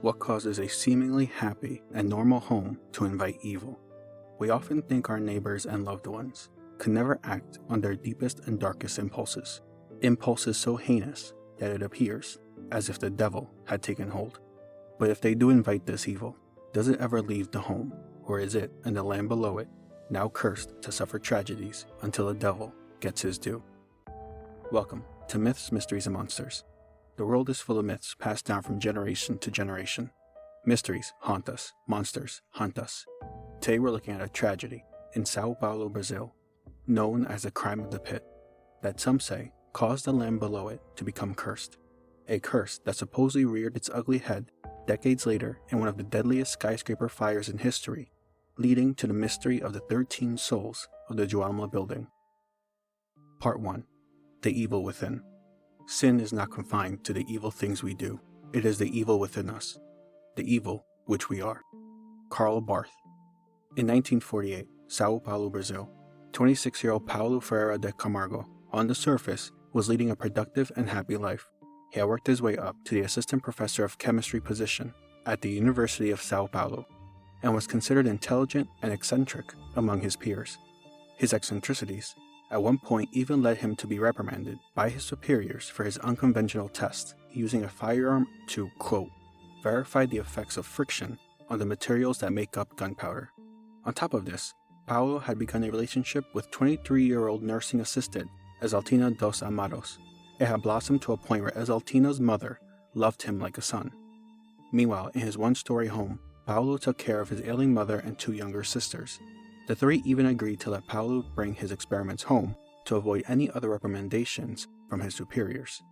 what causes a seemingly happy and normal home to invite evil. We often think our neighbors and loved ones could never act on their deepest and darkest impulses. Impulses so heinous that it appears as if the devil had taken hold. But if they do invite this evil, does it ever leave the home, or is it and the land below it now cursed to suffer tragedies until the devil gets his due? Welcome to Myths, Mysteries, and Monsters. The world is full of myths passed down from generation to generation. Mysteries haunt us, monsters hunt us. Today we're looking at a tragedy in Sao Paulo, Brazil, known as the crime of the pit, that some say caused the land below it to become cursed. A curse that supposedly reared its ugly head decades later in one of the deadliest skyscraper fires in history, leading to the mystery of the 13 souls of the Joelma Building. Part 1. The Evil Within. Sin is not confined to the evil things we do. It is the evil within us, the evil which we are. Karl Barth. In 1948, Sao Paulo, Brazil, 26-year-old Paulo Ferreira de Camargo, on the surface, was leading a productive and happy life. He had worked his way up to the assistant professor of chemistry position at the University of Sao Paulo, and was considered intelligent and eccentric among his peers. His eccentricities at one point even led him to be reprimanded by his superiors for his unconventional test using a firearm to, quote, verify the effects of friction on the materials that make up gunpowder. On top of this, Paulo had begun a relationship with 23-year-old nursing assistant Exaltina dos Amados. It had blossomed to a point where Exaltina's mother loved him like a son. Meanwhile, in his one-story home, Paulo took care of his ailing mother and two younger sisters. The three even agreed to let Paulo bring his experiments home to avoid any other reprimandations from his superiors.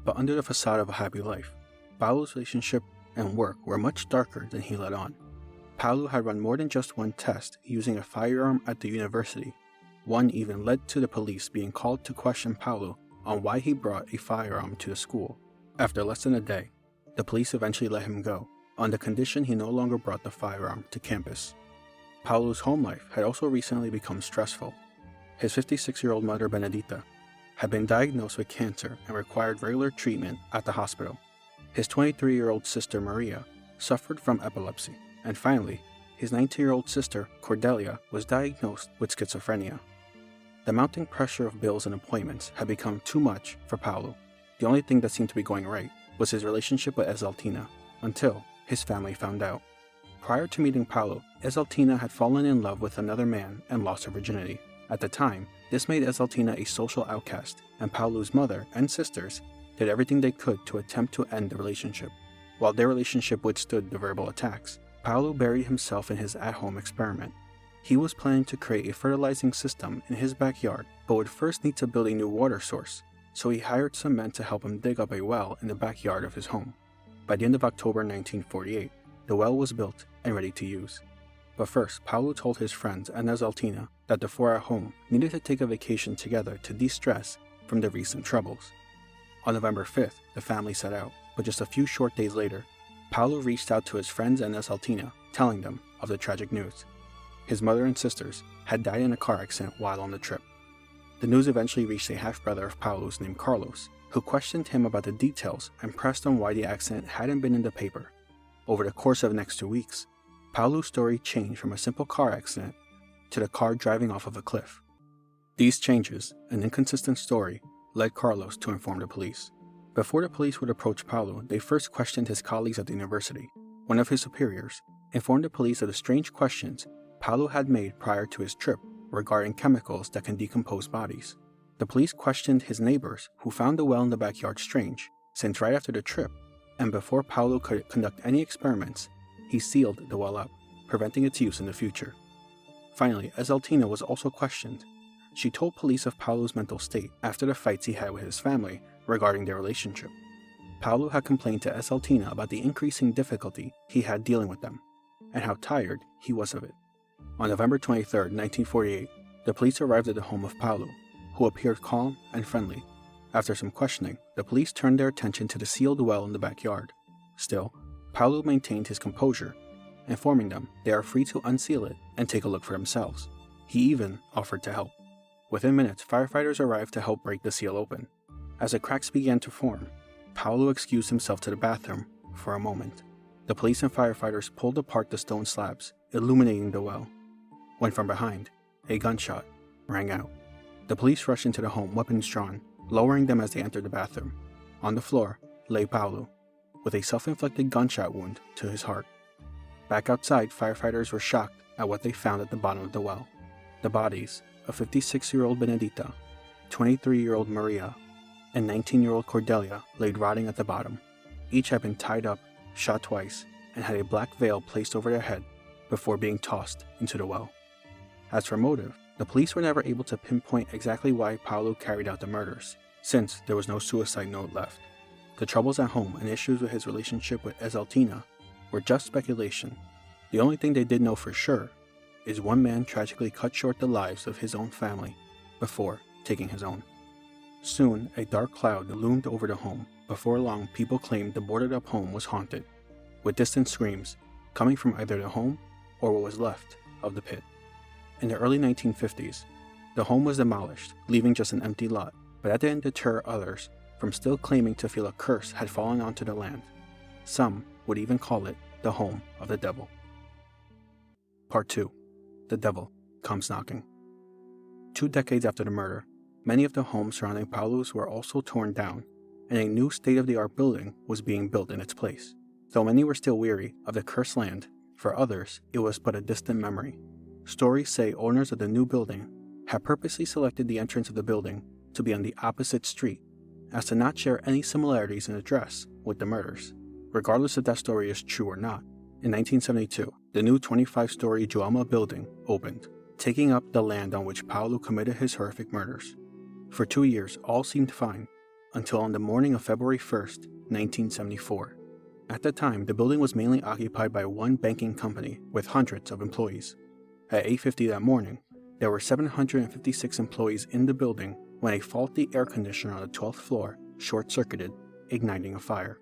But under the facade of a happy life, Paulo's relationship and work were much darker than he let on. Paulo had run more than just one test using a firearm at the university. One even led to the police being called to question Paulo on why he brought a firearm to the school. After less than a day, the police eventually let him go, on the condition he no longer brought the firearm to campus. Paulo's home life had also recently become stressful. His 56-year-old mother Benedita had been diagnosed with cancer and required regular treatment at the hospital. His 23-year-old sister Maria suffered from epilepsy, and finally, his 19-year-old sister Cordelia was diagnosed with schizophrenia. The mounting pressure of bills and appointments had become too much for Paulo. The only thing that seemed to be going right was his relationship with Exaltina, until his family found out. Prior to meeting Paulo, Exaltina had fallen in love with another man and lost her virginity. At the time, this made Exaltina a social outcast, and Paulo's mother and sisters did everything they could to attempt to end the relationship. While their relationship withstood the verbal attacks, Paulo buried himself in his at-home experiment. He was planning to create a fertilizing system in his backyard, but would first need to build a new water source, so he hired some men to help him dig up a well in the backyard of his home. By the end of October 1948, the well was built and ready to use. But first, Paulo told his friends and Exaltina that the four at home needed to take a vacation together to de-stress from their recent troubles. On November 5th, the family set out, but just a few short days later, Paulo reached out to his friends and Exaltina, telling them of the tragic news. His mother and sisters had died in a car accident while on the trip. The news eventually reached a half-brother of Paulo's named Carlos, who questioned him about the details and pressed on why the accident hadn't been in the paper. Over the course of the next 2 weeks, Paulo's story changed from a simple car accident to the car driving off of a cliff. These changes, an inconsistent story, led Carlos to inform the police. Before the police would approach Paulo, they first questioned his colleagues at the university. One of his superiors informed the police of the strange questions Paulo had made prior to his trip regarding chemicals that can decompose bodies. The police questioned his neighbors, who found the well in the backyard strange, since right after the trip, and before Paulo could conduct any experiments, he sealed the well up, preventing its use in the future. Finally, Exaltina was also questioned. She told police of Paulo's mental state after the fights he had with his family regarding their relationship. Paulo had complained to Exaltina about the increasing difficulty he had dealing with them, and how tired he was of it. On November 23, 1948, the police arrived at the home of Paulo, who appeared calm and friendly. After some questioning, the police turned their attention to the sealed well in the backyard. Still, Paulo maintained his composure, informing them they are free to unseal it and take a look for themselves. He even offered to help. Within minutes, firefighters arrived to help break the seal open. As the cracks began to form, Paulo excused himself to the bathroom for a moment. The police and firefighters pulled apart the stone slabs, illuminating the well, when from behind, a gunshot rang out. The police rushed into the home, weapons drawn, lowering them as they entered the bathroom. On the floor lay Paulo, with a self-inflicted gunshot wound to his heart. Back outside, firefighters were shocked at what they found at the bottom of the well. The bodies of 56-year-old Benedita, 23-year-old Maria, and 19-year-old Cordelia laid rotting at the bottom. Each had been tied up, shot twice, and had a black veil placed over their head before being tossed into the well. As for motive, the police were never able to pinpoint exactly why Paulo carried out the murders, since there was no suicide note left. The troubles at home and issues with his relationship with Esaltina were just speculation. The only thing they did know for sure is one man tragically cut short the lives of his own family before taking his own. Soon, a dark cloud loomed over the home. Before long, people claimed the boarded-up home was haunted, with distant screams coming from either the home or what was left of the pit. In the early 1950s, the home was demolished, leaving just an empty lot, but that didn't deter others from still claiming to feel a curse had fallen onto the land. Some would even call it the home of the devil. Part 2. The Devil Comes Knocking. 2 decades after the murder, many of the homes surrounding Paulo's were also torn down, and a new state-of-the-art building was being built in its place. Though many were still weary of the cursed land, for others it was but a distant memory. Stories say owners of the new building had purposely selected the entrance of the building to be on the opposite street, as to not share any similarities in address with the murders. Regardless if that story is true or not, in 1972, the new 25-story Joelma Building opened, taking up the land on which Paulo committed his horrific murders. For 2 years, all seemed fine, until on the morning of February 1st, 1974. At the time, the building was mainly occupied by one banking company with hundreds of employees. At 8:50 that morning, there were 756 employees in the building when a faulty air conditioner on the 12th floor short-circuited, igniting a fire.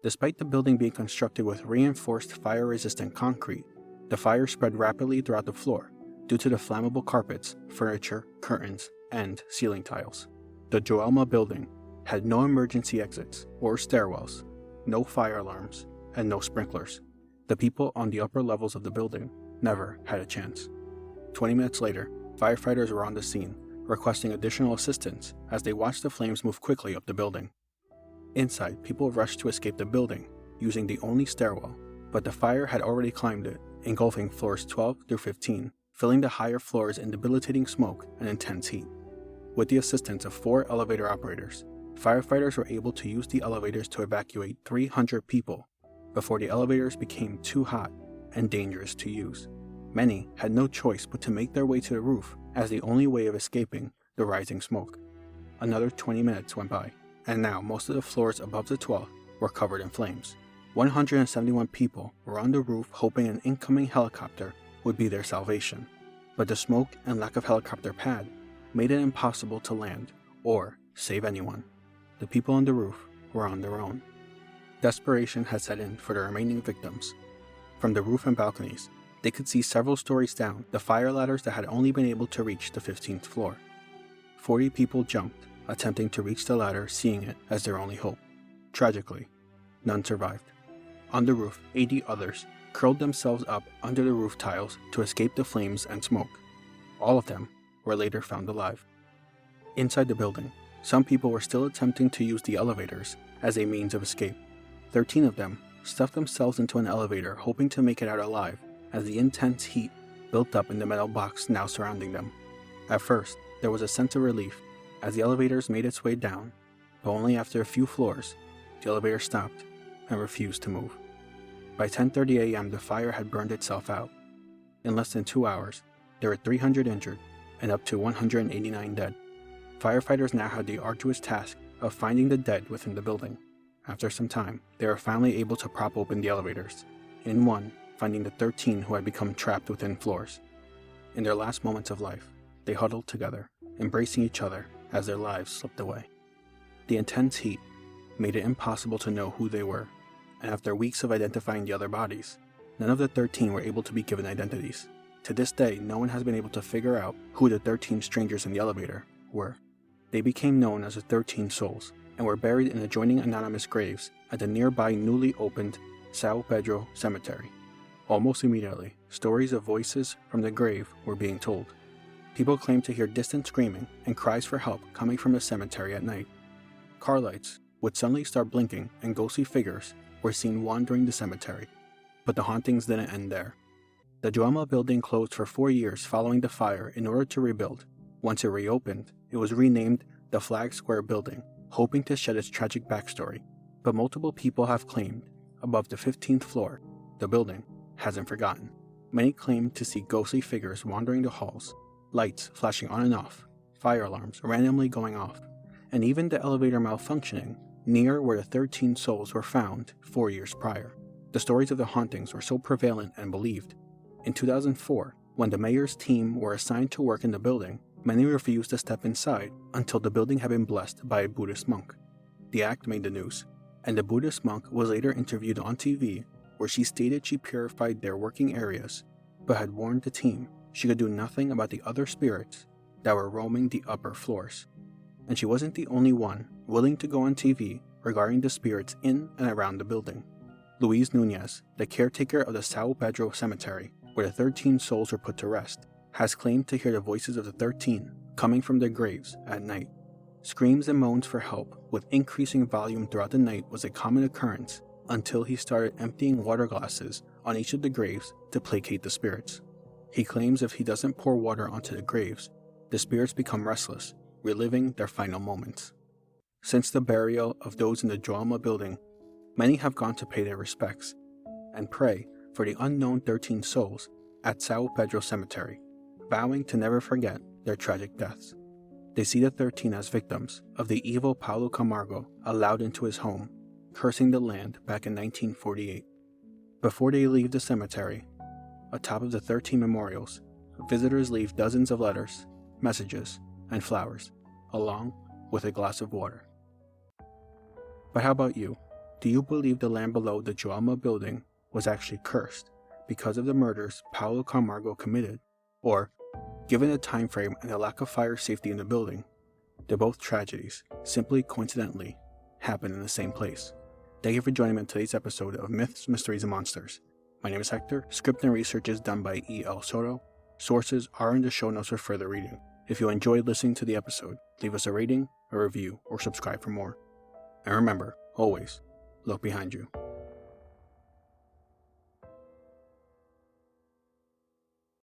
Despite the building being constructed with reinforced fire-resistant concrete, the fire spread rapidly throughout the floor due to the flammable carpets, furniture, curtains, and ceiling tiles. The Joelma Building had no emergency exits or stairwells, no fire alarms, and no sprinklers. The people on the upper levels of the building never had a chance. 20 minutes later, firefighters were on the scene, requesting additional assistance as they watched the flames move quickly up the building. Inside, people rushed to escape the building using the only stairwell, but the fire had already climbed it, engulfing floors 12 through 15, filling the higher floors in debilitating smoke and intense heat. With the assistance of 4 elevator operators, firefighters were able to use the elevators to evacuate 300 people before the elevators became too hot and dangerous to use. Many had no choice but to make their way to the roof as the only way of escaping the rising smoke. Another 20 minutes went by, and now most of the floors above the 12th were covered in flames. 171 people were on the roof hoping an incoming helicopter would be their salvation, but the smoke and lack of helicopter pad made it impossible to land or save anyone. The people on the roof were on their own. Desperation had set in for the remaining victims. From the roof and balconies, they could see several stories down the fire ladders that had only been able to reach the 15th floor. 40 people jumped, attempting to reach the ladder, seeing it as their only hope. Tragically, none survived. On the roof, 80 others curled themselves up under the roof tiles to escape the flames and smoke. All of them were later found alive. Inside the building, some people were still attempting to use the elevators as a means of escape. 13 of them stuffed themselves into an elevator hoping to make it out alive as the intense heat built up in the metal box now surrounding them. At first, there was a sense of relief as the elevators made its way down, but only after a few floors, the elevator stopped and refused to move. By 10:30 a.m., the fire had burned itself out. In less than 2 hours, there were 300 injured and up to 189 dead. Firefighters now had the arduous task of finding the dead within the building. After some time, they were finally able to prop open the elevators, in one, finding the 13 who had become trapped within floors. In their last moments of life, they huddled together, embracing each other as their lives slipped away. The intense heat made it impossible to know who they were, and after weeks of identifying the other bodies, none of the 13 were able to be given identities. To this day, no one has been able to figure out who the 13 strangers in the elevator were. They became known as the 13 Souls, and were buried in adjoining anonymous graves at the nearby newly opened Sao Paulo Cemetery. Almost immediately, stories of voices from the grave were being told. People claimed to hear distant screaming and cries for help coming from the cemetery at night. Car lights would suddenly start blinking and ghostly figures were seen wandering the cemetery. But the hauntings didn't end there. The Joelma Building closed for 4 years following the fire in order to rebuild. Once it reopened, it was renamed the Flag Square Building, hoping to shed its tragic backstory. But multiple people have claimed, above the 15th floor, the building hasn't forgotten. Many claim to see ghostly figures wandering the halls, lights flashing on and off, fire alarms randomly going off, and even the elevator malfunctioning near where the 13 souls were found 4 years prior. The stories of the hauntings were so prevalent and believed. In 2004, when the mayor's team were assigned to work in the building, many refused to step inside until the building had been blessed by a Buddhist monk. The act made the news, and the Buddhist monk was later interviewed on TV, where she stated she purified their working areas, but had warned the team she could do nothing about the other spirits that were roaming the upper floors. And she wasn't the only one willing to go on TV regarding the spirits in and around the building. Luis Nunez, the caretaker of the Sao Paulo Cemetery, where the 13 souls were put to rest, has claimed to hear the voices of the 13 coming from their graves at night. Screams and moans for help with increasing volume throughout the night was a common occurrence until he started emptying water glasses on each of the graves to placate the spirits. He claims if he doesn't pour water onto the graves, the spirits become restless, reliving their final moments. Since the burial of those in the Joelma Building, many have gone to pay their respects and pray for the unknown 13 souls at Sao Paulo Cemetery, vowing to never forget their tragic deaths. They see the 13 as victims of the evil Paulo Camargo allowed into his home, cursing the land back in 1948. Before they leave the cemetery, atop of the 13 memorials, visitors leave dozens of letters, messages, and flowers, along with a glass of water. But how about you? Do you believe the land below the Joelma Building was actually cursed because of the murders Paulo Camargo committed? Or, given the time frame and the lack of fire safety in the building, they're both tragedies, simply coincidentally, happen in the same place? Thank you for joining me in today's episode of Myths, Mysteries, and Monsters. My name is Hector. Script and research is done by E.L Soto. Sources are in the show notes for further reading. If you enjoyed listening to the episode, leave us a rating, a review, or subscribe for more. And remember, always, look behind you.